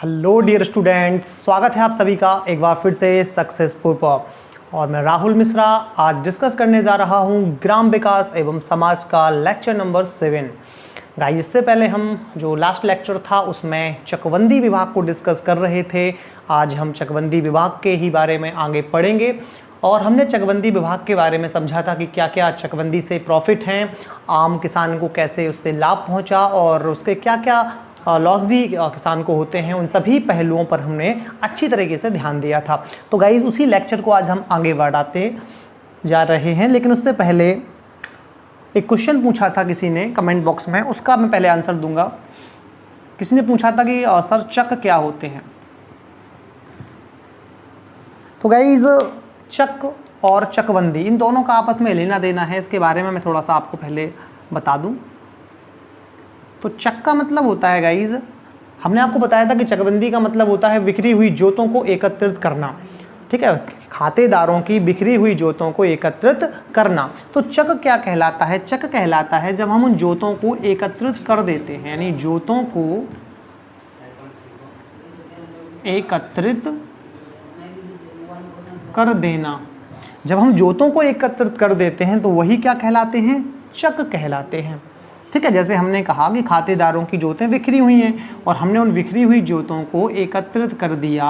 Hello dear students, स्वागत है आप सभी का एक बार फिर से सक्सेसफुल पॉप। और मैं राहुल मिश्रा आज डिस्कस करने जा रहा हूँ ग्राम विकास एवं समाज का लेक्चर नंबर 7। गाइस, इससे पहले हम जो लास्ट लेक्चर था उसमें चकबंदी विभाग को डिस्कस कर रहे थे। आज हम चकबंदी विभाग के ही बारे में आगे पढ़ेंगे और हमने चकबंदी विभाग के बारे में समझा था कि क्या क्या चकबंदी से प्रॉफिट हैं, आम किसान को कैसे उससे लाभ पहुंचा और उसके क्या क्या लॉस भी किसान को होते हैं। उन सभी पहलुओं पर हमने अच्छी तरीके से ध्यान दिया था। तो गाइस, उसी लेक्चर को आज हम आगे बढ़ाते जा रहे हैं, लेकिन उससे पहले एक क्वेश्चन पूछा था किसी ने कमेंट बॉक्स में, उसका मैं पहले आंसर दूंगा। किसी ने पूछा था कि सर चक क्या होते हैं। तो गाइस, चक और चकबंदी इन दोनों का आपस में लेना देना है, इसके बारे में मैं थोड़ा सा आपको पहले बता दूं। तो चक का मतलब होता है गाइज, हमने आपको बताया था कि चकबंदी का मतलब होता है बिखरी हुई जोतों को एकत्रित करना। ठीक है, खातेदारों की बिखरी हुई जोतों को एकत्रित करना। तो चक क्या कहलाता है? चक कहलाता है जब हम उन जोतों को एकत्रित कर देते हैं, यानी जोतों को एकत्रित कर देना। जब हम जोतों को एकत्रित कर देते हैं तो वही क्या कहलाते हैं? चक कहलाते हैं। ठीक है, जैसे हमने कहा कि खातेदारों की जोतें बिखरी हुई हैं और हमने उन बिखरी हुई जोतों को एकत्रित कर दिया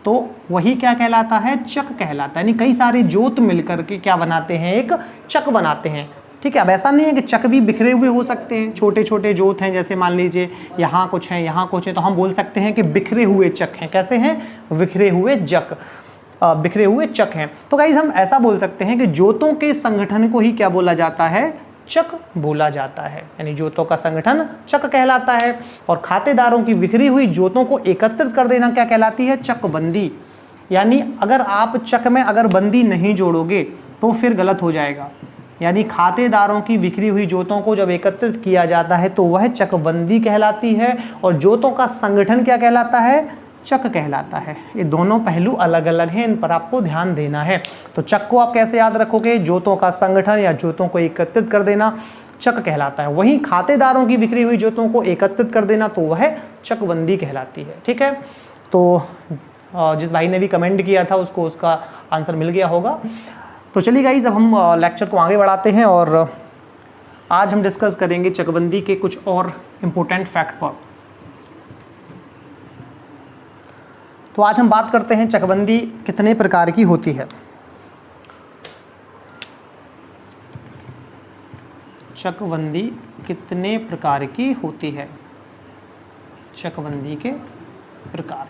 तो वही क्या कहलाता है? चक कहलाता है। यानी कई सारे जोत मिलकर के क्या बनाते हैं? एक चक बनाते हैं। ठीक है, अब ऐसा नहीं है कि चक भी बिखरे हुए हो सकते हैं, छोटे छोटे जोत हैं, जैसे मान लीजिए यहाँ कुछ है यहाँ कुछ है, तो हम बोल सकते हैं कि बिखरे हुए चक हैं। कैसे हैं? बिखरे हुए बिखरे हुए चक हैं। तो गाइस, हम ऐसा बोल सकते हैं कि जोतों के संगठन को ही क्या बोला जाता है? चक बोला जाता है। यानी जोतों का संगठन चक कहलाता है और खातेदारों की बिखरी हुई जोतों को एकत्रित कर देना क्या कहलाती है? चकबंदी। यानी अगर आप चक में अगर बंदी नहीं जोड़ोगे तो फिर गलत हो जाएगा। यानी खातेदारों की बिखरी हुई जोतों को जब एकत्रित किया जाता है तो वह चकबंदी कहलाती है और जोतों का संगठन क्या कहलाता है? चक कहलाता है। ये दोनों पहलू अलग अलग हैं, इन पर आपको ध्यान देना है। तो चक को आप कैसे याद रखोगे? जोतों का संगठन या जोतों को एकत्रित कर देना चक कहलाता है। वहीं खातेदारों की बिखरी हुई जोतों को एकत्रित कर देना तो वह चकबंदी कहलाती है। ठीक है, तो जिस भाई ने भी कमेंट किया था उसको उसका आंसर मिल गया होगा। तो चलिए गाइस, अब हम लेक्चर को आगे बढ़ाते हैं और आज हम डिस्कस करेंगे चकबंदी के कुछ और इम्पोर्टेंट फैक्ट पर। तो आज हम बात करते हैं चकबंदी कितने प्रकार की होती है। चकबंदी कितने प्रकार की होती है? चकबंदी के प्रकार।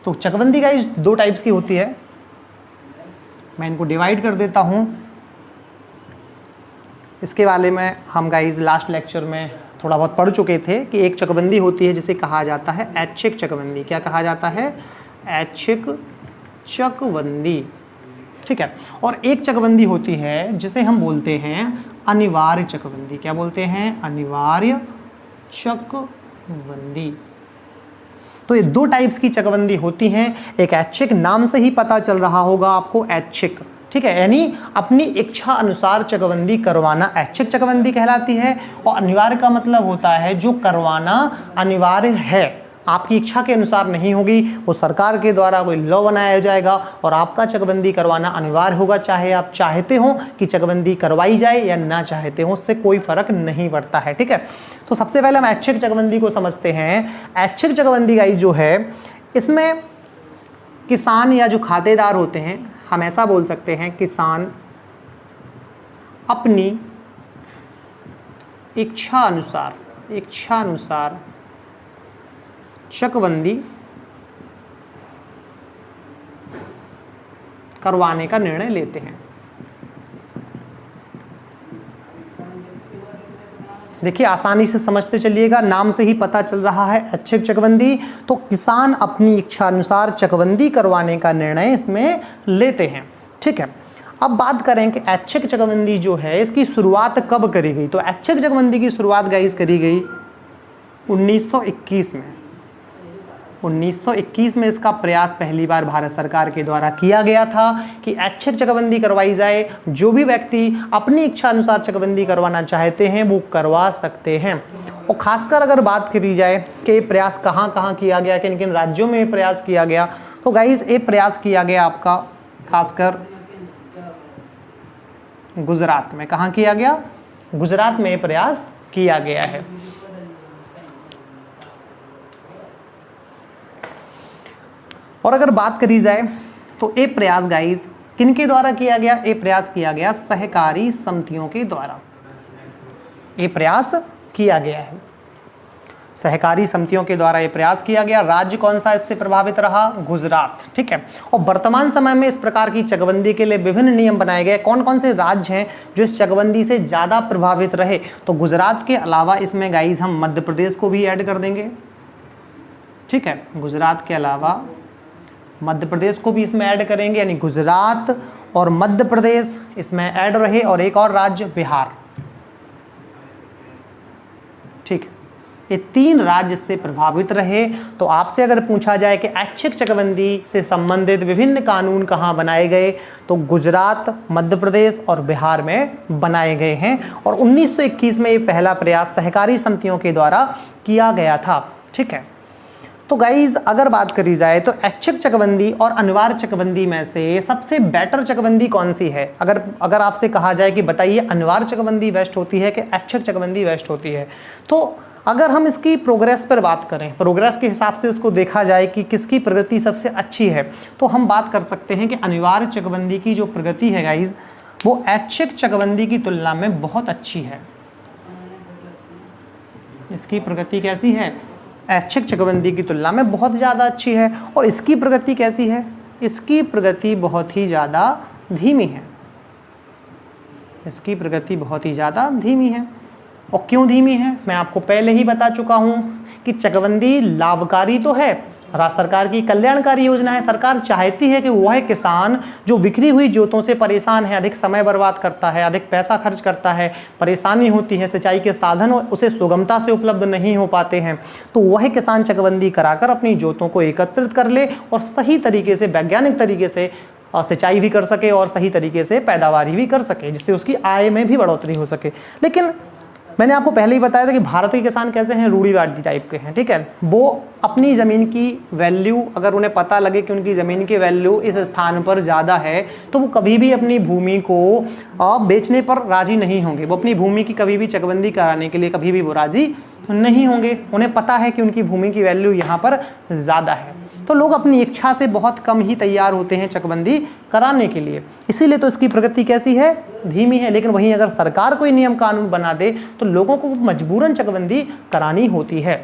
तो चकबंदी गाइस दो टाइप्स की होती है। मैं इनको डिवाइड कर देता हूं। इसके बारे में हम गाइस लास्ट लेक्चर में थोड़ा बहुत पढ़ चुके थे कि एक चकबंदी होती है जिसे कहा जाता है ऐच्छिक चकबंदी। क्या कहा जाता है? ऐच्छिक चकबंदी। ठीक है, और एक चकबंदी होती है जिसे हम बोलते हैं अनिवार्य चकबंदी। क्या बोलते हैं? अनिवार्य चकबंदी। तो ये दो टाइप्स की चकबंदी होती हैं। एक ऐच्छिक, नाम से ही पता चल रहा होगा आपको, ऐच्छिक। ठीक है, यानी अपनी इच्छा अनुसार चकबंदी करवाना ऐच्छिक चकबंदी कहलाती है। और अनिवार्य का मतलब होता है जो करवाना अनिवार्य है, आपकी इच्छा के अनुसार नहीं होगी, वो सरकार के द्वारा कोई लॉ बनाया जाएगा और आपका चकबंदी करवाना अनिवार्य होगा। चाहे आप चाहते हो कि चकबंदी करवाई जाए या ना चाहते हो, उससे कोई फर्क नहीं पड़ता है। ठीक है, तो सबसे पहले हम ऐच्छिक चकबंदी को समझते हैं। ऐच्छिक चकबंदी गाइस जो है, इसमें किसान या जो खातेदार होते हैं, हम ऐसा बोल सकते हैं किसान अपनी इच्छा अनुसार चकबंदी करवाने का निर्णय लेते हैं। देखिए, आसानी से समझते चलिएगा, नाम से ही पता चल रहा है ऐच्छिक चकबंदी। तो किसान अपनी इच्छा अनुसार चकबंदी करवाने का निर्णय इसमें लेते हैं। ठीक है, अब बात करें कि ऐच्छिक चकबंदी जो है इसकी शुरुआत कब करी गई। तो ऐच्छिक चकबंदी की शुरुआत गाइस करी गई 1921 में। 1921 में इसका प्रयास पहली बार भारत सरकार के द्वारा किया गया था कि ऐच्छिक चकबंदी करवाई जाए। जो भी व्यक्ति अपनी इच्छा अनुसार चकबंदी करवाना चाहते हैं वो करवा सकते हैं। और खासकर अगर बात करी जाए कि ये प्रयास कहाँ कहाँ किया गया, किन किन राज्यों में ये प्रयास किया गया, तो गाइज ये प्रयास किया गया आपका खासकर गुजरात में। कहाँ किया गया? गुजरात में ये प्रयास किया गया है। और अगर बात करी जाए तो ये प्रयास गाइज किनके द्वारा किया गया? ये प्रयास किया गया सहकारी समितियों के द्वारा, ये प्रयास किया गया है, सहकारी समितियों के द्वारा ये प्रयास किया गया। राज्य कौन सा इससे प्रभावित रहा? गुजरात, ठीक है। और वर्तमान समय में इस प्रकार की चकबंदी के लिए विभिन्न नियम बनाए गए। कौन कौन से राज्य हैं जो इस चकबंदी से ज़्यादा प्रभावित रहे? तो गुजरात के अलावा इसमें गाइज हम मध्य प्रदेश को भी ऐड कर देंगे, ठीक है। गुजरात के अलावा मध्य प्रदेश को भी इसमें ऐड करेंगे, यानी गुजरात और मध्य प्रदेश इसमें ऐड रहे, और एक और राज्य बिहार, ठीक। ये 3 राज्य से प्रभावित रहे। तो आपसे अगर पूछा जाए कि ऐच्छिक चकबंदी से संबंधित विभिन्न कानून कहाँ बनाए गए, तो गुजरात, मध्य प्रदेश और बिहार में बनाए गए हैं। और 1921 में ये पहला प्रयास सहकारी समितियों के द्वारा किया गया था, ठीक है। तो गाइज अगर बात करी जाए तो ऐच्छिक चकबंदी और अनिवार्य चकबंदी में से सबसे बेटर चकबंदी कौन सी है? अगर आपसे कहा जाए कि बताइए अनिवार्य चकबंदी बेस्ट होती है कि ऐच्छिक चकबंदी बेस्ट होती है, तो अगर हम इसकी प्रोग्रेस पर बात करें, प्रोग्रेस के हिसाब से इसको देखा जाए कि किसकी प्रगति सबसे अच्छी है, तो हम बात कर सकते हैं कि अनिवार्य चकबंदी की जो प्रगति है गाइज वो ऐच्छिक चकबंदी की तुलना में बहुत अच्छी है। इसकी प्रगति कैसी है? ऐच्छिक चकबंदी की तुलना में बहुत ज़्यादा अच्छी है। और इसकी प्रगति कैसी है? इसकी प्रगति बहुत ही ज़्यादा धीमी है। इसकी प्रगति बहुत ही ज़्यादा धीमी है। और क्यों धीमी है? मैं आपको पहले ही बता चुका हूँ कि चकबंदी लाभकारी तो है, राज्य सरकार की कल्याणकारी योजना है। सरकार चाहती है कि वह किसान जो बिखरी हुई जोतों से परेशान है, अधिक समय बर्बाद करता है, अधिक पैसा खर्च करता है, परेशानी होती है, सिंचाई के साधन उसे सुगमता से उपलब्ध नहीं हो पाते हैं, तो वह किसान चकबंदी कराकर अपनी जोतों को एकत्रित कर ले और सही तरीके से, वैज्ञानिक तरीके से सिंचाई भी कर सके और सही तरीके से पैदावारी भी कर सके, जिससे उसकी आय में भी बढ़ोतरी हो सके। लेकिन मैंने आपको पहले ही बताया था कि भारत के किसान कैसे हैं? रूढ़िवादी टाइप के हैं, ठीक है। वो अपनी ज़मीन की वैल्यू, अगर उन्हें पता लगे कि उनकी ज़मीन की वैल्यू इस स्थान पर ज़्यादा है, तो वो कभी भी अपनी भूमि को बेचने पर राज़ी नहीं होंगे। वो अपनी भूमि की कभी भी चकबंदी कराने के लिए कभी भी वो राज़ी नहीं होंगे। उन्हें पता है कि उनकी भूमि की वैल्यू यहाँ पर ज़्यादा है, तो लोग अपनी इच्छा से बहुत कम ही तैयार होते हैं चकबंदी कराने के लिए। इसीलिए तो इसकी प्रगति कैसी है? धीमी है। लेकिन वहीं अगर सरकार कोई नियम कानून बना दे तो लोगों को मजबूरन चकबंदी करानी होती है।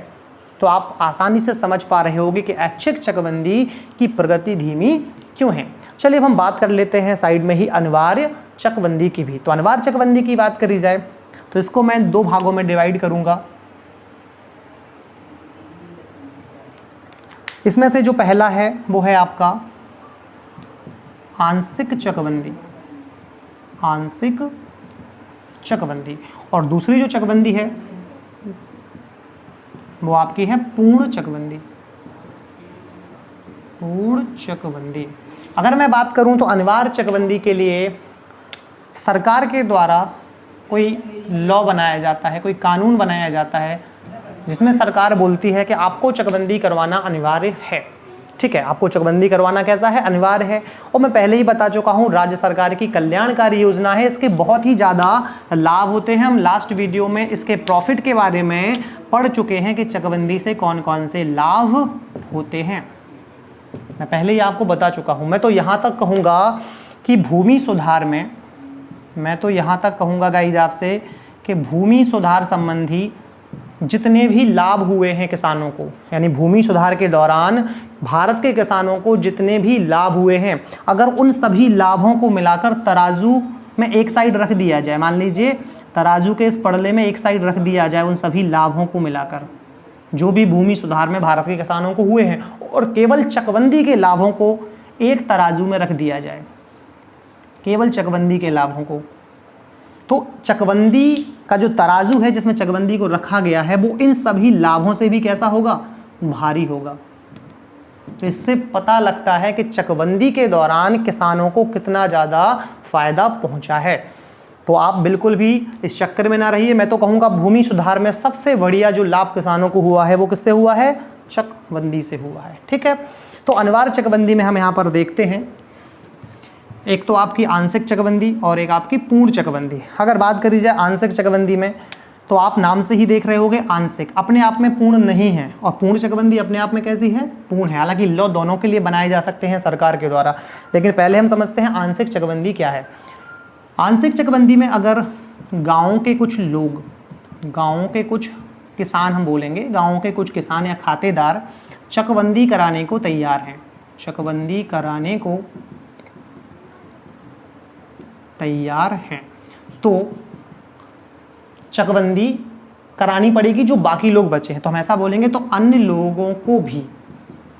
तो आप आसानी से समझ पा रहे होंगे कि ऐच्छिक चकबंदी की प्रगति धीमी क्यों है। चलिए अब हम बात कर लेते हैं साइड में ही अनिवार्य चकबंदी की भी। तो अनिवार्य चकबंदी की बात करी जाए तो इसको मैं 2 भागों में डिवाइड करूंगा। इसमें से जो पहला है वो है आपका आंशिक चकबंदी, आंशिक चकबंदी, और दूसरी जो चकबंदी है वो आपकी है पूर्ण चकबंदी, पूर्ण चकबंदी। अगर मैं बात करूं तो अनिवार्य चकबंदी के लिए सरकार के द्वारा कोई लॉ बनाया जाता है, कोई कानून बनाया जाता है, जिसमें सरकार बोलती है कि आपको चकबंदी करवाना अनिवार्य है, ठीक है। आपको चकबंदी करवाना कैसा है? अनिवार्य है। और मैं पहले ही बता चुका हूँ राज्य सरकार की कल्याणकारी योजना है, इसके बहुत ही ज़्यादा लाभ होते हैं। हम लास्ट वीडियो में इसके प्रॉफिट के बारे में पढ़ चुके हैं कि चकबंदी से कौन कौन से लाभ होते हैं, मैं पहले ही आपको बता चुका हूँ। मैं तो यहाँ तक कहूँगा कि भूमि सुधार में, मैं तो यहाँ तक कहूँगा गाइज आपसे कि भूमि सुधार संबंधी जितने भी लाभ हुए हैं किसानों को, यानी भूमि सुधार के दौरान भारत के किसानों को जितने भी लाभ हुए हैं, अगर उन सभी लाभों को मिलाकर तराजू में एक साइड रख दिया जाए, मान लीजिए तराजू के इस पड़ले में एक साइड रख दिया जाए उन सभी लाभों को मिलाकर जो भी भूमि सुधार में भारत के किसानों को हुए हैं, और केवल चकबंदी के लाभों को एक तराजू में रख दिया जाए, केवल चकबंदी के लाभों को, तो चकबंदी का जो तराजू है जिसमें चकबंदी को रखा गया है वो इन सभी लाभों से भी कैसा होगा? भारी होगा। तो इससे पता लगता है कि चकबंदी के दौरान किसानों को कितना ज़्यादा फायदा पहुंचा है। तो आप बिल्कुल भी इस चक्कर में ना रहिए। मैं तो कहूँगा भूमि सुधार में सबसे बढ़िया जो लाभ किसानों को हुआ है वो किससे हुआ है? चकबंदी से हुआ है। ठीक है, तो अनिवार्य चकबंदी में हम यहाँ पर देखते हैं, एक तो आपकी आंशिक चकबंदी और एक आपकी पूर्ण चकबंदी। अगर बात करी जाए आंशिक चकबंदी में, तो आप नाम से ही देख रहे होगे आंशिक अपने आप में पूर्ण नहीं है, और पूर्ण चकबंदी अपने आप में कैसी है? पूर्ण है। हालांकि लॉ दोनों के लिए बनाए जा सकते हैं सरकार के द्वारा, लेकिन पहले हम समझते हैं आंशिक चकबंदी क्या है। आंशिक चकबंदी में अगर गाँव के कुछ लोग, गाँव के कुछ किसान, हम बोलेंगे गाँव के कुछ किसान या खातेदार चकबंदी कराने को तैयार हैं, चकबंदी कराने को तैयार हैं, तो चकबंदी करानी पड़ेगी जो बाकी लोग बचे हैं। तो हम ऐसा बोलेंगे, तो अन्य लोगों को भी,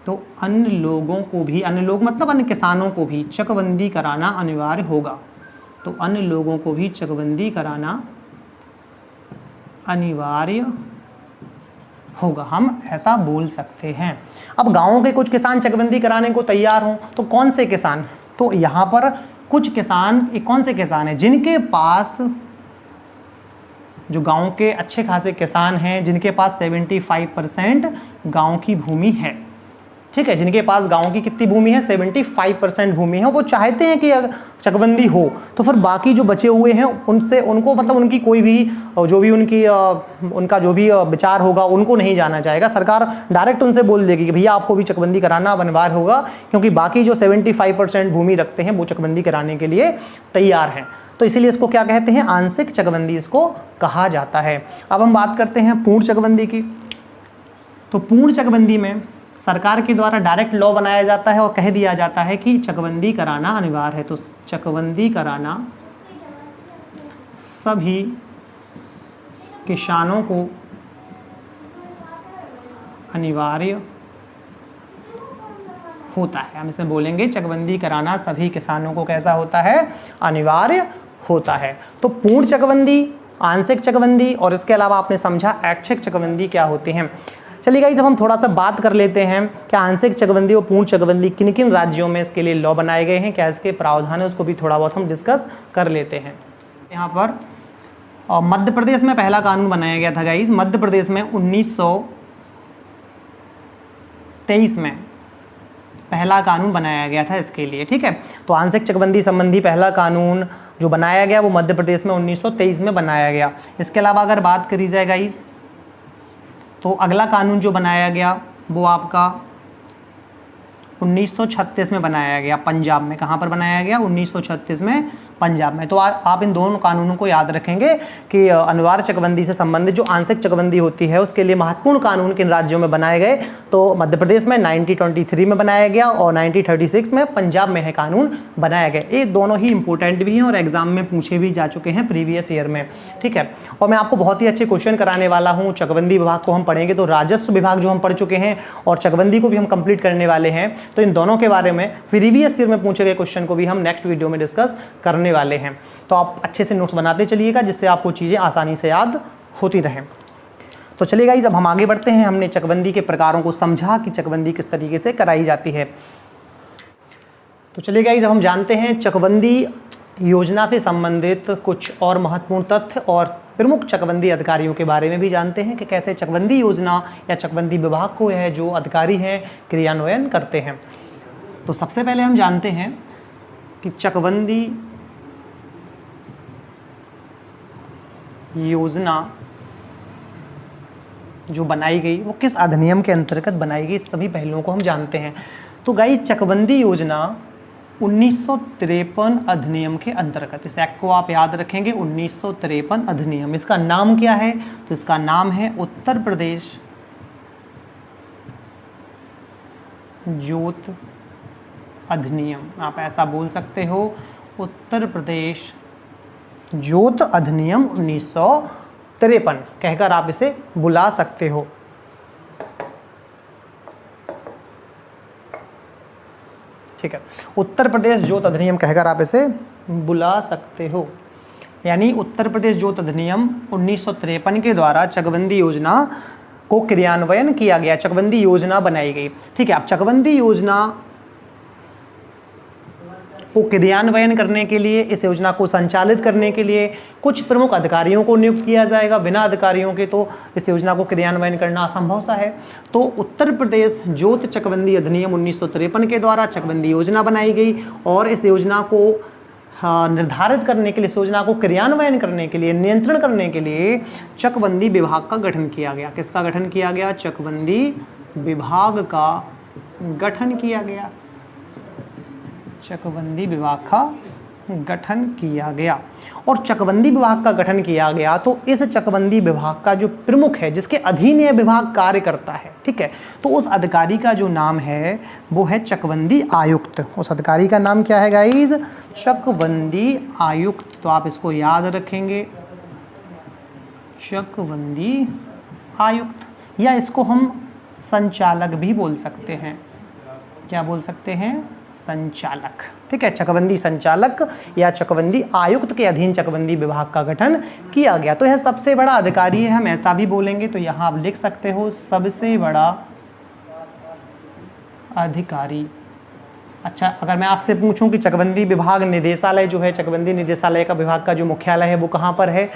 तो अन्य लोगों को भी, अन्य लोग मतलब अन्य किसानों को भी चकबंदी कराना अनिवार्य होगा। तो अन्य लोगों को भी चकबंदी कराना अनिवार्य होगा, हम ऐसा बोल सकते हैं। अब गाँवों के कुछ किसान चकबंदी कराने को तैयार हों, तो कौन से किसान? तो यहाँ पर कुछ किसान, कौन से किसान हैं? जिनके पास, जो गांव के अच्छे खासे किसान हैं, जिनके पास 75% गांव की भूमि है। ठीक है, जिनके पास गांव की कितनी भूमि है? 75% भूमि है। वो चाहते हैं कि अगर चकबंदी हो तो फिर बाकी जो बचे हुए हैं उनसे, उनको मतलब उनकी कोई भी, जो भी उनकी उनका जो भी विचार होगा उनको नहीं जाना चाहेगा। सरकार डायरेक्ट उनसे बोल देगी कि भैया आपको भी चकबंदी कराना अनिवार्य होगा, क्योंकि बाकी जो 75% भूमि रखते हैं वो चकबंदी कराने के लिए तैयार हैं। तो इसीलिए इसको क्या कहते हैं? आंशिक चकबंदी इसको कहा जाता है। अब हम बात करते हैं पूर्ण चकबंदी की। तो पूर्ण चकबंदी में सरकार के द्वारा डायरेक्ट लॉ बनाया जाता है और कह दिया जाता है कि चकबंदी कराना अनिवार्य है। तो चकबंदी कराना सभी किसानों को अनिवार्य होता है। हम इसे बोलेंगे चकबंदी कराना सभी किसानों को कैसा होता है? अनिवार्य होता है। तो पूर्ण चकबंदी, आंशिक चकबंदी और इसके अलावा आपने समझा ऐच्छिक चकबंदी क्या होती हैं। चलिए गाइस, अब हम थोड़ा सा बात कर लेते हैं कि आंशिक चकबंदी और पूर्ण चकबंदी किन किन राज्यों में इसके लिए लॉ बनाए गए हैं, क्या इसके प्रावधान है, उसको भी थोड़ा बहुत हम डिस्कस कर लेते हैं। यहाँ पर मध्य प्रदेश में पहला कानून बनाया गया था गाइस। मध्य प्रदेश में 1923 में पहला कानून बनाया गया था इसके लिए। ठीक है, तो आंशिक चकबंदी संबंधी पहला कानून जो बनाया गया वो मध्य प्रदेश में 1923 में बनाया गया। इसके अलावा अगर बात करी जाए गाइस, तो अगला कानून जो बनाया गया वो आपका 1936 में बनाया गया, पंजाब में। कहाँ पर बनाया गया? 1936 में पंजाब में। तो आप इन दोनों कानूनों को याद रखेंगे कि अनिवार्य चकबंदी से संबंधित जो आंशिक चकबंदी होती है उसके लिए महत्वपूर्ण कानून किन राज्यों में बनाए गए। तो मध्य प्रदेश में 1923 में बनाया गया और 1936 में पंजाब में है कानून बनाया गया। ये दोनों ही इंपॉर्टेंट भी हैं और एग्जाम में पूछे भी जा चुके हैं प्रीवियस ईयर में। ठीक है, और मैं आपको बहुत ही अच्छे क्वेश्चन कराने वाला हूँ। चकबंदी विभाग को हम पढ़ेंगे तो राजस्व विभाग जो हम पढ़ चुके हैं और चकबंदी को भी हम कंप्लीट करने वाले हैं। तो इन दोनों के बारे में प्रीवियस ईयर में पूछे गए क्वेश्चन को भी हम नेक्स्ट वीडियो में डिस्कस करने वाले हैं। तो आप अच्छे से नोट्स बनाते चलिएगा जिससे आपको चीज़ें आसानी से याद होती रहें। तो चलिए गाइस, अब हम आगे बढ़ते हैं। हमने चकबंदी के प्रकारों को समझा कि चकबंदी किस तरीके से कराई जाती है। तो चलिए गाइस, अब हम जानते हैं चकबंदी योजना से संबंधित कुछ और महत्वपूर्ण तथ्य और प्रमुख चकबंदी अधिकारियों के बारे में भी जानते हैं कि कैसे चकबंदी योजना या चकबंदी विभाग को यह जो अधिकारी हैं क्रियान्वयन करते हैं। तो सबसे पहले हम जानते हैं कि चकबंदी योजना जो बनाई गई वो किस अधिनियम के अंतर्गत बनाई गई, इस सभी पहलुओं को हम जानते हैं। तो गाइस, चकबंदी योजना 1953 अधिनियम के अंतर्गत, इस एक्ट को आप याद रखेंगे, 1953 अधिनियम। इसका नाम क्या है? तो इसका नाम है उत्तर प्रदेश जोत अधिनियम। आप ऐसा बोल सकते हो, उत्तर प्रदेश जोत अधिनियम 1953 कहकर आप इसे बुला सकते हो। ठीक है, उत्तर प्रदेश जोत अधिनियम कहकर आप इसे बुला सकते हो। यानी उत्तर प्रदेश जोत अधिनियम 1953 के द्वारा चकबंदी योजना को क्रियान्वयन किया गया, चकबंदी योजना बनाई गई। ठीक है, अब चकबंदी योजना को क्रियान्वयन करने के लिए, इस योजना को संचालित करने के लिए कुछ प्रमुख अधिकारियों को नियुक्त किया जाएगा। बिना अधिकारियों के तो इस योजना को क्रियान्वयन करना असंभव सा है। तो उत्तर प्रदेश जोत चकबंदी अधिनियम 1953 के द्वारा चकबंदी योजना बनाई गई और इस योजना को निर्धारित करने के लिए, इस योजना को क्रियान्वयन करने के लिए, नियंत्रण करने के लिए चकबंदी विभाग का गठन किया गया। किसका गठन किया गया? चकबंदी विभाग का गठन किया गया। चकबंदी विभाग का गठन किया गया और चकबंदी विभाग का गठन किया गया तो इस चकबंदी विभाग का जो प्रमुख है, जिसके अधीन यह विभाग कार्य करता है, ठीक है, तो उस अधिकारी का जो नाम है वो है चकबंदी आयुक्त। उस अधिकारी का नाम क्या है गाइज? चकबंदी आयुक्त। तो आप इसको याद रखेंगे, चकबंदी आयुक्त, या इसको हम संचालक भी बोल सकते हैं। क्या बोल सकते हैं? संचालक, ठीक है। चकबंदी संचालक या चकबंदी आयुक्त के अधीन चकबंदी विभाग का गठन किया गया। तो यह सबसे बड़ा अधिकारी है, हम ऐसा भी बोलेंगे। तो यहाँ आप लिख सकते हो सबसे बड़ा अधिकारी। अच्छा, अगर मैं आपसे पूछूं कि चकबंदी विभाग निदेशालय जो है, चकबंदी निदेशालय का विभाग का जो मुख्यालय है वो कहाँ पर है,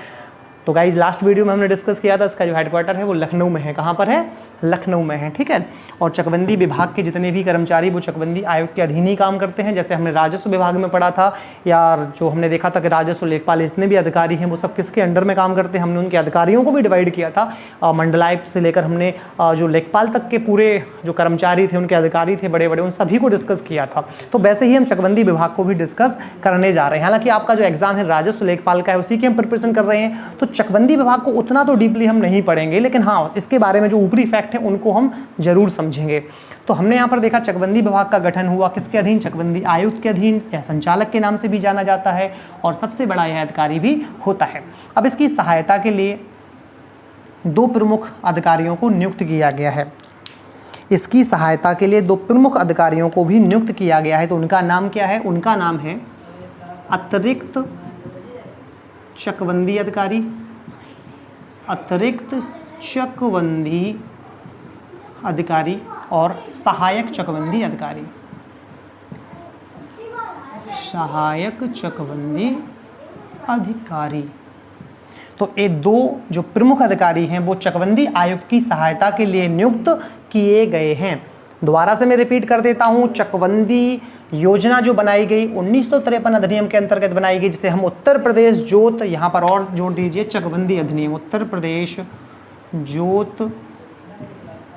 तो गाइज लास्ट वीडियो में हमने डिस्कस किया था, इसका जो हेडक्वार्टर है वो लखनऊ में है। कहाँ पर है? लखनऊ में है, ठीक है। और चकबंदी विभाग के जितने भी कर्मचारी वो चकबंदी आयोग के अधीन ही काम करते हैं। जैसे हमने राजस्व विभाग में पढ़ा था, या जो हमने देखा था कि राजस्व, लेखपाल, जितने भी अधिकारी हैं वो सब किसके अंडर में काम करते हैं। हमने उनके अधिकारियों को भी डिवाइड किया था, मंडलायुक्त से लेकर हमने जो लेखपाल तक के पूरे जो कर्मचारी थे, उनके अधिकारी थे बड़े बड़े, उन सभी को डिस्कस किया था। तो वैसे ही हम चकबंदी विभाग को भी डिस्कस करने जा रहे हैं। हालांकि आपका जो एग्जाम है राजस्व लेखपाल का है, उसी की हम प्रिपरेशन कर रहे हैं। तो चकबंदी विभाग को उतना तो डीपली हम नहीं पढ़ेंगे, लेकिन हाँ, इसके बारे में जो ऊपरी फैक्ट है उनको हम जरूर समझेंगे। तो हमने यहाँ पर देखा चकबंदी विभाग का गठन हुआ किसके अधीन? चकबंदी आयुक्त के अधीन, या संचालक के नाम से भी जाना जाता है, और सबसे बड़ा यह अधिकारी भी होता है। अब इसकी सहायता के लिए दो प्रमुख अधिकारियों को नियुक्त किया गया है। इसकी सहायता के लिए दो प्रमुख अधिकारियों को भी नियुक्त किया गया है। तो उनका नाम क्या है? उनका नाम है अतिरिक्त चकबंदी अधिकारी, अतिरिक्त चकबंदी अधिकारी और सहायक चकबंदी अधिकारी। सहायक चकबंदी अधिकारी। तो ये दो जो प्रमुख अधिकारी हैं वो चकबंदी आयुक्त की सहायता के लिए नियुक्त किए गए हैं। दोबारा से मैं रिपीट कर देता हूं, चकबंदी योजना जो बनाई गई 1953 अधिनियम के अंतर्गत बनाई गई, जिसे हम उत्तर प्रदेश जोत, यहाँ पर और जोड़ दीजिए, चकबंदी अधिनियम, उत्तर प्रदेश जोत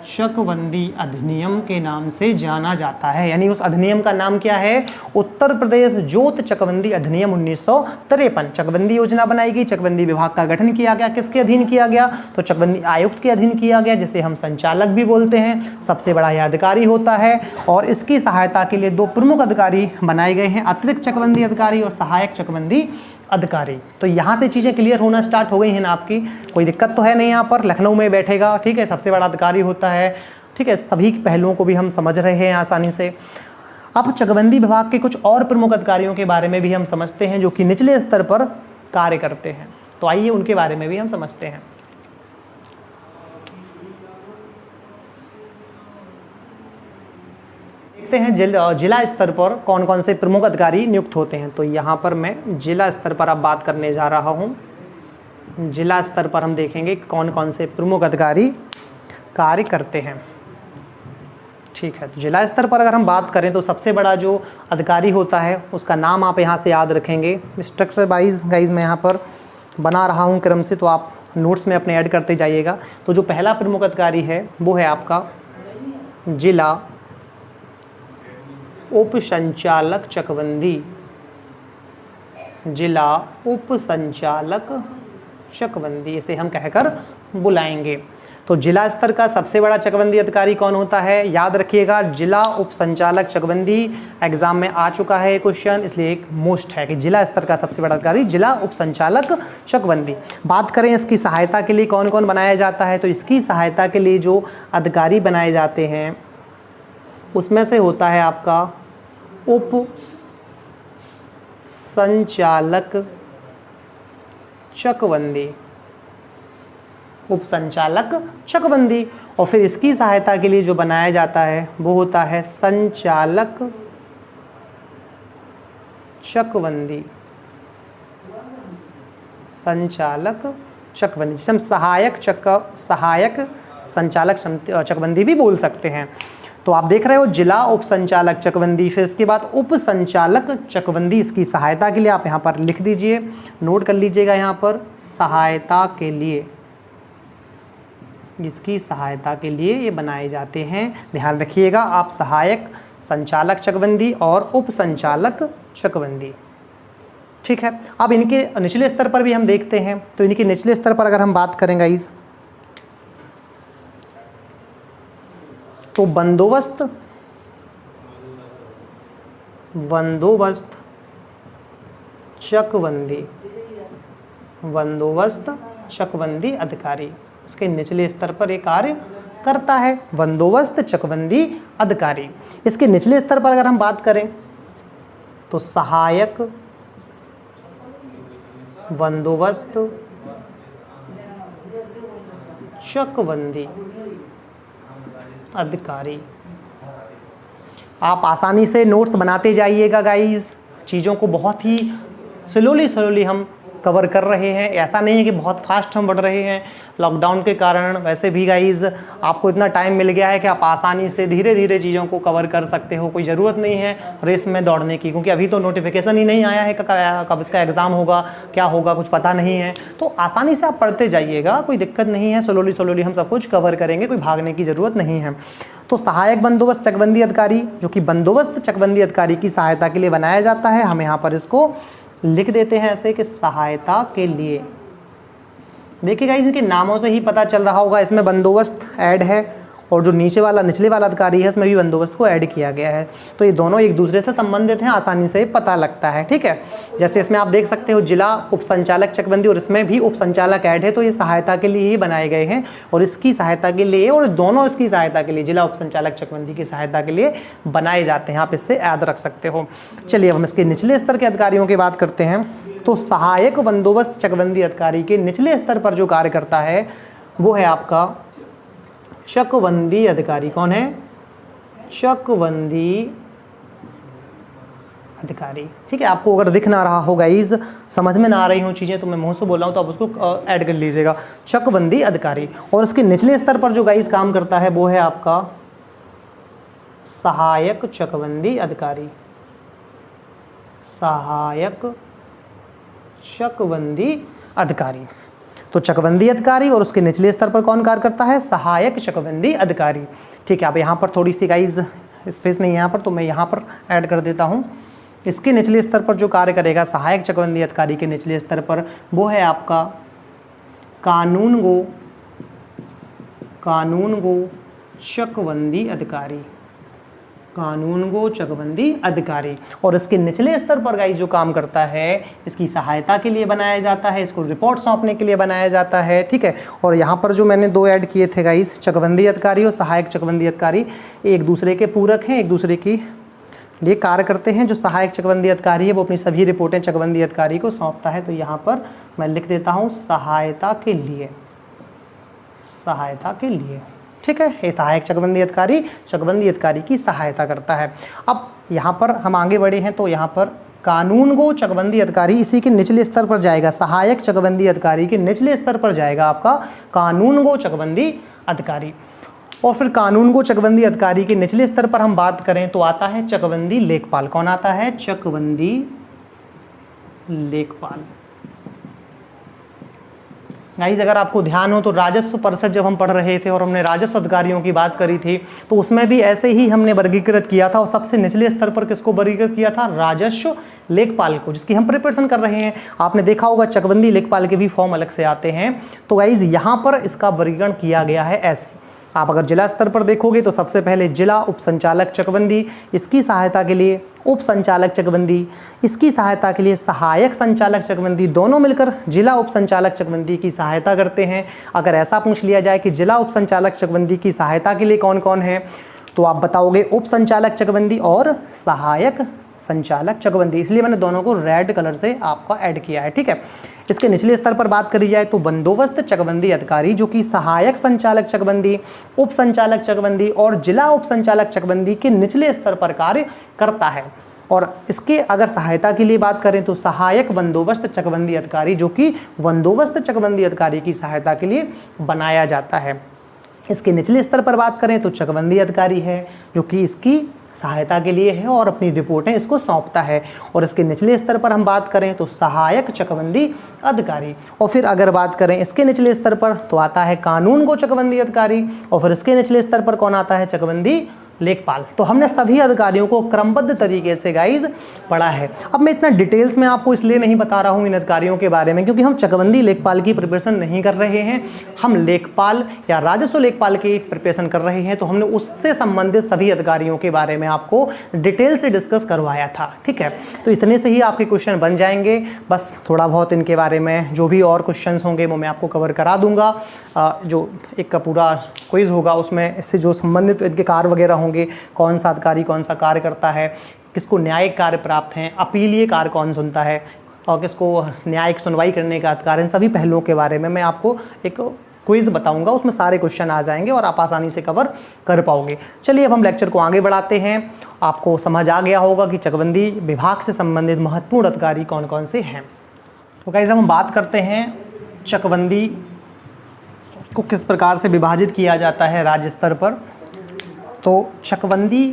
चकबंदी अधिनियम के नाम से जाना जाता है। यानी उस अधिनियम का नाम क्या है? उत्तर प्रदेश जोत चकबंदी अधिनियम 1953। चकबंदी योजना बनाई गई, चकबंदी विभाग का गठन किया गया। किसके अधीन किया गया? तो चकबंदी आयुक्त के अधीन किया गया, जिसे हम संचालक भी बोलते हैं। सबसे बड़ा यह अधिकारी होता है और इसकी सहायता के लिए दो प्रमुख अधिकारी बनाए गए हैं, अतिरिक्त चकबंदी अधिकारी और सहायक चकबंदी अधिकारी। तो यहाँ से चीज़ें क्लियर होना स्टार्ट हो गई हैं ना आपकी? कोई दिक्कत तो है नहीं यहाँ पर? लखनऊ में बैठेगा, ठीक है, सबसे बड़ा अधिकारी होता है, ठीक है, सभी पहलुओं को भी हम समझ रहे हैं आसानी से। अब चकबंदी विभाग के कुछ और प्रमुख अधिकारियों के बारे में भी हम समझते हैं जो कि निचले स्तर पर कार्य करते हैं। तो आइए उनके बारे में भी हम समझते हैं। देखते हैं जिला स्तर पर कौन कौन से प्रमुख अधिकारी नियुक्त होते हैं। तो यहाँ पर मैं जिला स्तर पर अब बात करने जा रहा हूँ। जिला स्तर पर हम देखेंगे कौन कौन से प्रमुख अधिकारी कार्य करते हैं, ठीक है। तो जिला स्तर पर अगर हम बात करें तो सबसे बड़ा जो अधिकारी होता है उसका नाम आप यहाँ से याद रखेंगे। स्ट्रक्चर वाइज गाइज मैं यहाँ पर बना रहा हूँ क्रम से, तो आप नोट्स में अपने ऐड करते जाइएगा। तो जो पहला प्रमुख अधिकारी है वो है आपका जिला उप संचालक चकबंदी। जिला उप संचालक चकबंदी, इसे हम कहकर बुलाएंगे। तो जिला स्तर का सबसे बड़ा चकबंदी अधिकारी कौन होता है? याद रखिएगा, जिला उप संचालक चकबंदी। एग्जाम में आ चुका है क्वेश्चन, इसलिए एक मोस्ट है कि जिला स्तर का सबसे बड़ा अधिकारी जिला उप संचालक चकबंदी। बात करें इसकी सहायता के लिए कौन कौन बनाया जाता है, तो इसकी सहायता के लिए जो अधिकारी बनाए जाते हैं उसमें से होता है आपका उप संचालक चकबंदी, उप संचालक चकबंदी। और फिर इसकी सहायता के लिए जो बनाया जाता है वो होता है संचालक चकबंदी संचालक चकबंदी, जिसे हम सहायक संचालक चकबंदी भी बोल सकते हैं। तो आप देख रहे हो जिला उप संचालक चकबंदी, फिर इसके बाद उप संचालक चकबंदी, इसकी सहायता के लिए आप यहाँ पर लिख दीजिए, नोट कर लीजिएगा यहाँ पर सहायता के लिए, इसकी सहायता के लिए ये बनाए जाते हैं। ध्यान रखिएगा आप, सहायक संचालक चकबंदी और उप संचालक चकबंदी। ठीक है, अब इनके निचले स्तर पर भी हम देखते हैं। तो इनके निचले स्तर पर अगर हम बात करें गाइस, तो बंदोबस्त चकबंदी अधिकारी, इसके निचले स्तर पर एक कार्य करता है, बंदोबस्त चकबंदी अधिकारी। इसके निचले स्तर पर अगर हम बात करें तो सहायक बंदोबस्त चकबंदी अधिकारी। आप आसानी से नोट्स बनाते जाइएगा गाइस, चीज़ों को बहुत ही स्लोली हम कवर कर रहे हैं। ऐसा नहीं है कि बहुत फास्ट हम बढ़ रहे हैं लॉकडाउन के कारण। वैसे भी गाइस आपको इतना टाइम मिल गया है कि आप आसानी से धीरे धीरे चीज़ों को कवर कर सकते हो। कोई ज़रूरत नहीं है रेस में दौड़ने की, क्योंकि अभी तो नोटिफिकेशन ही नहीं आया है कब इसका एग्ज़ाम होगा, क्या होगा, कुछ पता नहीं है। तो आसानी से आप पढ़ते जाइएगा, कोई दिक्कत नहीं है। स्लोली हम सब कुछ कवर करेंगे, कोई भागने की ज़रूरत नहीं है। तो सहायक बंदोबस्त चकबंदी अधिकारी, जो कि बंदोबस्त चकबंदी अधिकारी की सहायता के लिए बनाया जाता है, हम यहाँ पर इसको लिख देते हैं ऐसे कि सहायता के लिए। देखिए गाइस, इनके नामों से ही पता चल रहा होगा, इसमें बंदोबस्त ऐड है और जो निचले वाला अधिकारी है इसमें भी बंदोबस्त को ऐड किया गया है। तो ये दोनों एक दूसरे से संबंधित हैं, आसानी से पता लगता है। ठीक है, जैसे इसमें आप देख सकते हो जिला उप संचालक चकबंदी, और इसमें भी उप संचालक ऐड है, तो ये सहायता के लिए ही बनाए गए हैं और इसकी सहायता के लिए, और दोनों इसकी सहायता के लिए, जिला उप संचालक चकबंदी की सहायता के लिए बनाए जाते हैं। आप इससे याद रख सकते हो। चलिए अब हम इसके निचले स्तर के अधिकारियों की बात करते हैं। तो सहायक बंदोबस्त चकबंदी अधिकारी के निचले स्तर पर जो कार्य करता है वो है आपका चकबंदी अधिकारी। कौन है? चकबंदी अधिकारी। ठीक है, आपको अगर दिख ना रहा हो गाइस, समझ में ना आ रही हो चीज़ें, तो मैं मुंह से बोल रहा हूँ तो आप उसको ऐड कर लीजिएगा, चकबंदी अधिकारी। और इसके निचले स्तर पर जो गाइस काम करता है वो है आपका सहायक चकबंदी अधिकारी। सहायक चकबंदी अधिकारी। तो चकबंदी अधिकारी और उसके निचले स्तर पर कौन कार्य करता है? सहायक चकबंदी अधिकारी। ठीक है, अब यहाँ पर थोड़ी सी गाइस स्पेस नहीं है यहाँ पर, तो मैं यहाँ पर ऐड कर देता हूँ। इसके निचले स्तर पर जो कार्य करेगा सहायक चकबंदी अधिकारी के निचले स्तर पर, वो है आपका कानूनगो चकबंदी अधिकारी। कानूनगो चकबंदी अधिकारी। और इसके निचले स्तर पर गाइस जो काम करता है, इसकी सहायता के लिए बनाया जाता है, इसको रिपोर्ट सौंपने के लिए बनाया जाता है। ठीक है, और यहाँ पर जो मैंने दो ऐड किए थे गाइस, चकबंदी अधिकारी और सहायक चकबंदी अधिकारी, एक दूसरे के पूरक हैं, एक दूसरे की लिए कार्य करते हैं। जो सहायक चकबंदी अधिकारी है वो अपनी सभी रिपोर्टें चकबंदी अधिकारी को सौंपता है। तो यहाँ पर मैं लिख देता हूँ सहायता के लिए। सहायता के लिए। ठीक है, ये सहायक चकबंदी अधिकारी की सहायता करता है। अब यहाँ पर हम आगे बढ़े हैं, तो यहाँ पर कानूनगो चकबंदी अधिकारी इसी के निचले स्तर पर जाएगा। सहायक चकबंदी अधिकारी के निचले स्तर पर जाएगा आपका कानूनगो चकबंदी अधिकारी। और फिर कानूनगो चकबंदी अधिकारी के निचले स्तर पर हम बात करें तो आता है चकबंदी लेखपाल। कौन आता है? चकबंदी लेखपाल। गाइस अगर आपको ध्यान हो तो राजस्व परिषद जब हम पढ़ रहे थे और हमने राजस्व अधिकारियों की बात करी थी, तो उसमें भी ऐसे ही हमने वर्गीकृत किया था। और सबसे निचले स्तर पर किसको वर्गीकृत किया था? राजस्व लेखपाल को, जिसकी हम प्रिपरेशन कर रहे हैं। आपने देखा होगा चकबंदी लेखपाल के भी फॉर्म अलग से आते हैं। तो गाइस यहाँ पर इसका वर्गीकरण किया गया है ऐसे। आप अगर जिला स्तर पर देखोगे तो सबसे पहले जिला उप संचालक चकबंदी, इसकी सहायता के लिए उप संचालक चकबंदी, इसकी सहायता के लिए सहायक संचालक चकबंदी, दोनों मिलकर जिला उप संचालक चकबंदी की सहायता करते हैं। अगर ऐसा पूछ लिया जाए कि जिला उप संचालक चकबंदी की सहायता के लिए कौन कौन है, तो आप बताओगे उप संचालक चकबंदी और सहायक संचालक चकबंदी। इसलिए मैंने दोनों को रेड कलर से आपका ऐड किया है। ठीक है, इसके निचले स्तर पर बात करी जाए तो बंदोबस्त चकबंदी अधिकारी, जो कि सहायक संचालक चकबंदी, उप संचालक चकबंदी और जिला उप संचालक चकबंदी के निचले स्तर पर कार्य करता है। और इसके अगर सहायता के लिए बात करें तो सहायक बंदोबस्त चकबंदी अधिकारी, जो कि बंदोबस्त चकबंदी अधिकारी की सहायता के लिए बनाया जाता है। इसके निचले स्तर पर बात करें तो चकबंदी अधिकारी है, जो कि इसकी सहायता के लिए है और अपनी रिपोर्टें इसको सौंपता है। और इसके निचले स्तर पर हम बात करें तो सहायक चकबंदी अधिकारी। और फिर अगर बात करें इसके निचले स्तर पर तो आता है कानून गो चकबंदी अधिकारी। और फिर इसके निचले स्तर पर कौन आता है? चकबंदी लेखपाल। तो हमने सभी अधिकारियों को क्रमबद्ध तरीके से गाइज पढ़ा है। अब मैं इतना डिटेल्स में आपको इसलिए नहीं बता रहा हूँ इन अधिकारियों के बारे में, क्योंकि हम चकबंदी लेखपाल की प्रिपरेशन नहीं कर रहे हैं, हम लेखपाल या राजस्व लेखपाल की प्रिपरेशन कर रहे हैं। तो हमने उससे संबंधित सभी अधिकारियों के बारे में आपको डिटेल से डिस्कस करवाया था, ठीक है। तो इतने से ही आपके क्वेश्चन बन जाएंगे। बस थोड़ा बहुत इनके बारे में जो भी और क्वेश्चन होंगे वो मैं आपको कवर करा दूंगा। जो एक का पूरा क्विज होगा उसमें इससे जो संबंधित इनके कार्य वगैरह होंगे, कौन सा अधिकारी कौन सा कार्य करता है, किसको न्यायिक कार्य प्राप्त हैं, अपीलीय कार्य कौन सुनता है और किसको न्यायिक सुनवाई करने का अधिकार, इन सभी पहलुओं के बारे में मैं आपको एक क्विज बताऊंगा। उसमें सारे क्वेश्चन आ जाएंगे और आप आसानी से कवर कर पाओगे। चलिए अब हम लेक्चर को आगे बढ़ाते हैं। आपको समझ आ गया होगा कि चकबंदी विभाग से संबंधित महत्वपूर्ण अधिकारी कौन कौन से हैं। तो गाइस हम बात करते हैं चकबंदी को किस प्रकार से विभाजित किया जाता है राज्य स्तर पर। तो चकबंदी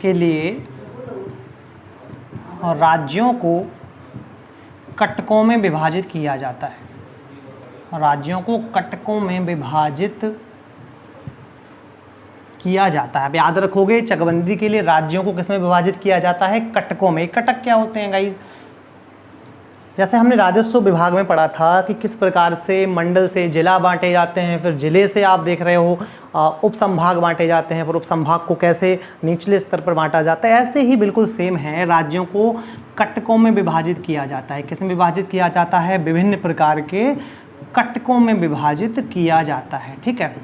के लिए राज्यों को कटकों में विभाजित किया जाता है। राज्यों को कटकों में विभाजित किया जाता है। अब याद रखोगे चकबंदी के लिए राज्यों को किस में विभाजित किया जाता है? कटकों में। कटक क्या होते हैं गाइज? जैसे हमने राजस्व विभाग में पढ़ा था कि किस प्रकार से मंडल से जिला बांटे जाते हैं, फिर जिले से आप देख रहे हो उप संभाग बांटे जाते हैं, फिर उप संभाग को कैसे निचले स्तर पर बांटा जाता है। ऐसे ही बिल्कुल सेम है, राज्यों को कटकों में विभाजित किया जाता है। किस में विभाजित किया जाता है? विभिन्न प्रकार के कटकों में विभाजित किया जाता है, ठीक है।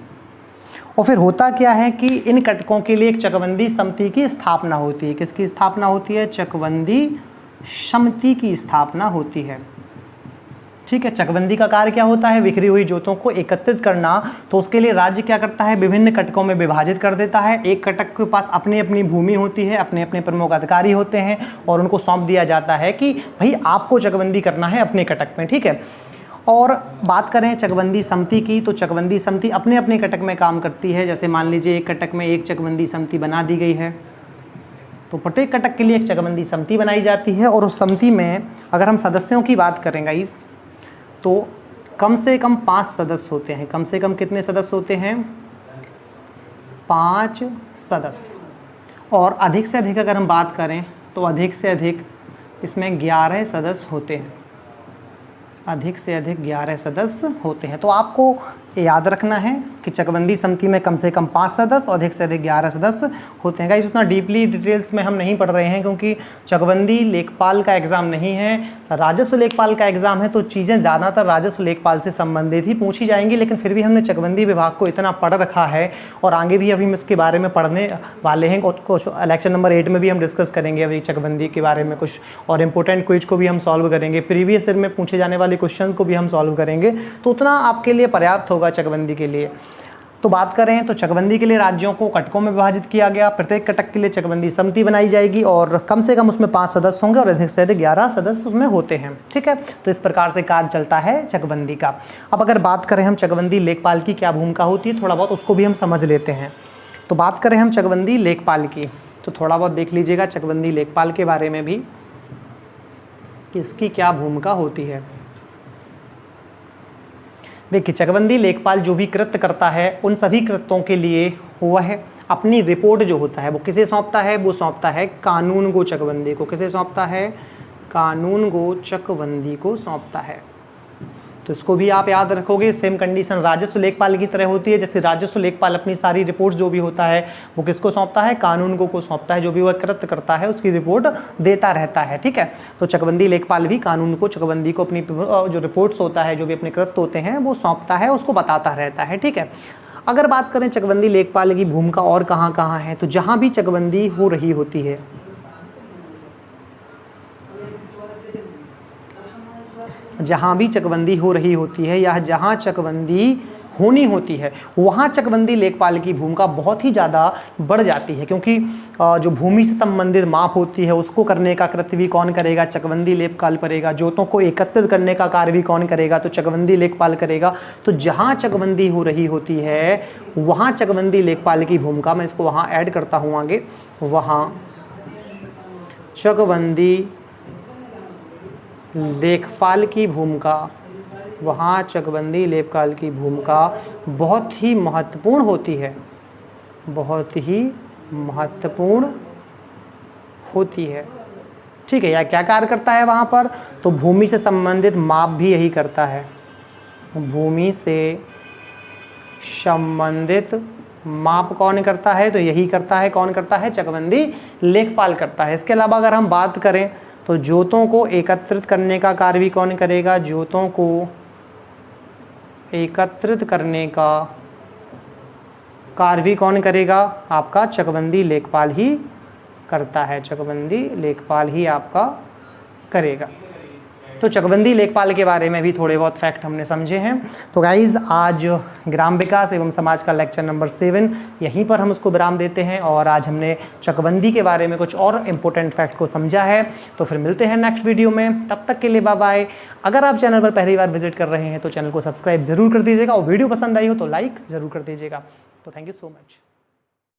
और फिर होता क्या है कि इन कटकों के लिए एक चकबंदी समिति की स्थापना होती है। किसकी स्थापना होती है? चकबंदी समिति की स्थापना होती है, ठीक है। चकबंदी का कार्य क्या होता है? बिखरी हुई जोतों को एकत्रित करना। तो उसके लिए राज्य क्या करता है? विभिन्न कटकों में विभाजित कर देता है। एक कटक के पास अपनी अपनी भूमि होती है, अपने अपने प्रमुख अधिकारी होते हैं और उनको सौंप दिया जाता है कि भाई आपको चकबंदी करना है अपने कटक में, ठीक है। और बात करें चकबंदी समिति की, तो चकबंदी समिति अपने अपने कटक में काम करती है। जैसे मान लीजिए एक कटक में एक चकबंदी समिति बना दी गई है, तो प्रत्येक कटक के लिए एक चकबंदी समिति बनाई जाती है। और उस समिति में अगर हम सदस्यों की बात करें गाइस, तो कम से कम 5 सदस्य होते हैं। कम से कम कितने सदस्य होते हैं? 5 सदस्य। और अधिक से अधिक अगर हम बात करें तो अधिक से अधिक इसमें 11 सदस्य होते हैं। अधिक से अधिक 11 सदस्य होते हैं। तो आपको याद रखना है कि चकबंदी समिति में कम से कम 5 सदस्य और अधिक से अधिक 11 सदस्य होते हैं। गाइस उतना डीपली डिटेल्स में हम नहीं पढ़ रहे हैं, क्योंकि चकबंदी लेखपाल का एग्ज़ाम नहीं है, राजस्व लेखपाल का एग्ज़ाम है। तो चीज़ें ज़्यादातर राजस्व लेखपाल से संबंधित ही पूछी जाएंगी। लेकिन फिर भी हमने चकबंदी विभाग को इतना पढ़ रखा है और आगे भी अभी हम इसके बारे में पढ़ने वाले हैं। कुछ इलेक्शन नंबर 8 में भी हम डिस्कस करेंगे अभी चकबंदी के बारे में कुछ, और इंपॉर्टेंट क्विज को भी हम सॉल्व करेंगे, प्रीवियस ईयर में पूछे जाने वाले क्वेश्चन को भी हम सॉल्व करेंगे। तो उतना आपके लिए पर्याप्त होगा चकबंदी के लिए। तो बात करें तो चकबंदी के लिए राज्यों को कटकों में विभाजित किया गया। प्रत्येक कटक के लिए चकबंदी समिति बनाई जाएगी और कम से कम उसमें 5 सदस्य होंगे और अधिक से अधिक 11 सदस्य उसमें होते हैं, ठीक है। तो इस प्रकार से कार्य चलता है चकबंदी का। अब अगर बात करें हम चकबंदी लेखपाल की क्या भूमिका होती है, थोड़ा बहुत उसको भी हम समझ लेते हैं। तो बात करें हम चकबंदी लेखपाल की, तो थोड़ा बहुत देख लीजिएगा चकबंदी लेखपाल के बारे में भी कि इसकी क्या भूमिका होती है। देखिए चकबंदी लेखपाल जो भी कृत्य करता है उन सभी कृत्यों के लिए वह अपनी रिपोर्ट जो होता है वो किसे सौंपता है? वो सौंपता है कानून गो चकबंदी को। किसे सौंपता है? कानून गो चकबंदी को सौंपता है। तो इसको भी आप याद रखोगे। सेम कंडीशन राजस्व लेखपाल की तरह होती है। जैसे राजस्व लेखपाल अपनी सारी रिपोर्ट जो भी होता है वो किसको सौंपता है? कानून को सौंपता है। जो भी वह कृत्य करता है उसकी रिपोर्ट देता रहता है, ठीक है। तो चकबंदी लेखपाल भी कानून को चकबंदी को अपनी जो रिपोर्ट्स होता है, जो भी अपने कृत्य होते हैं वो सौंपता है, उसको बताता रहता है, ठीक है। अगर बात करें चकबंदी लेखपाल की भूमिका और कहाँ कहाँ है, तो जहाँ भी चकबंदी हो रही होती है, जहाँ भी चकबंदी हो रही होती है या जहाँ चकबंदी होनी होती है, वहाँ चकबंदी लेखपाल की भूमिका बहुत ही ज़्यादा बढ़ जाती है, क्योंकि जो भूमि से संबंधित माप होती है उसको करने का कृत्य भी कौन करेगा, चकबंदी लेखपाल करेगा। जोतों को एकत्रित करने का कार्य भी कौन करेगा, तो चकबंदी लेखपाल करेगा। तो जहाँ चकबंदी हो रही होती है वहाँ चकबंदी लेखपाल की भूमिका, मैं इसको वहाँ ऐड करता हूँ आगे, वहाँ चकबंदी लेखपाल की भूमिका, वहाँ चकबंदी लेखपाल की भूमिका बहुत ही महत्वपूर्ण होती है, बहुत ही महत्वपूर्ण होती है। ठीक है, या क्या कार्य करता है वहाँ पर, तो भूमि से संबंधित माप भी यही करता है, भूमि से संबंधित माप कौन करता है, तो यही करता है, कौन करता है, चकबंदी लेखपाल करता है। इसके अलावा अगर हम बात करें तो जोतों को एकत्रित करने का कार्य भी कौन करेगा, जोतों को एकत्रित करने का कार्य भी कौन करेगा, आपका चकबंदी लेखपाल ही करता है, चकबंदी लेखपाल ही आपका करेगा। तो चकबंदी लेखपाल के बारे में भी थोड़े बहुत फैक्ट हमने समझे हैं। तो गाइज़ आज ग्राम विकास एवं समाज का लेक्चर नंबर 7 यहीं पर हम उसको विराम देते हैं, और आज हमने चकबंदी के बारे में कुछ और इम्पोर्टेंट फैक्ट को समझा है। तो फिर मिलते हैं नेक्स्ट वीडियो में, तब तक के लिए बाय बाय। अगर आप चैनल पर पहली बार विजिट कर रहे हैं तो चैनल को सब्सक्राइब जरूर कर दीजिएगा, और वीडियो पसंद आई हो तो लाइक ज़रूर कर दीजिएगा। तो थैंक यू सो मच।